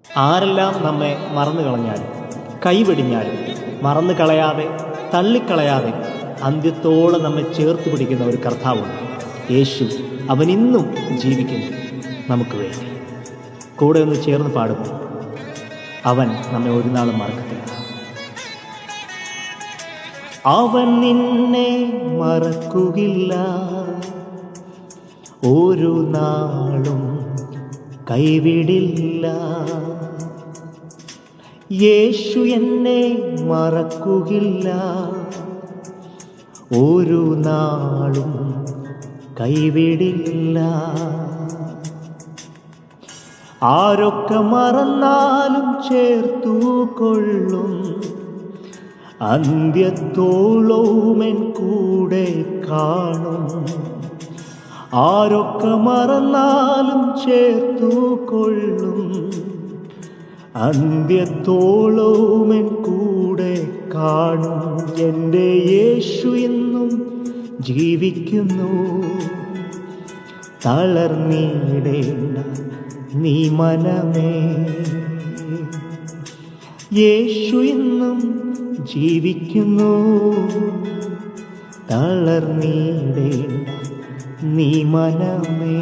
ആരെല്ലാം നമ്മെ മറന്നു കളഞ്ഞാലും കൈവെടിഞ്ഞാലും മറന്നു കളയാതെ തള്ളിക്കളയാതെ അന്ത്യത്തോളം നമ്മെ ചേർത്ത് പിടിക്കുന്ന ഒരു കർത്താവുണ്ട്. യേശു. അവൻ ഇന്നും ജീവിക്കുന്നു നമുക്ക് വേണ്ടി. കൂടെ ഒന്ന് ചേർന്ന് പാടുന്നു. അവൻ നമ്മെ ഒരു നാളും മറക്കത്തില്ല. അവൻ നിന്നെ മറക്കുകയില്ല, ഒരു നാളും കൈവിടില്ല. യേശു എന്നെ മറക്കുകയില്ല, ഒരു നാളും കൈവിടില്ല. ആരൊക്കെ മറന്നാലും ചേർത്തു കൊള്ളും, അന്ത്യത്തോളവും എൻ കൂടെ കാണും. ആരൊക്കെ മറന്നാലും ചേർത്തു കൊള്ളും, അന്ത്യത്തോളവും എൻ കൂടെ കാണും. എൻ്റെ യേശു എന്നും ജീവിക്കുന്നു, തളർന്നിടേണ്ട നീ മനമേ. യേശു എന്നും ജീവിക്കുന്നു, തളർന്നിടേണ്ട നീ മനമേ.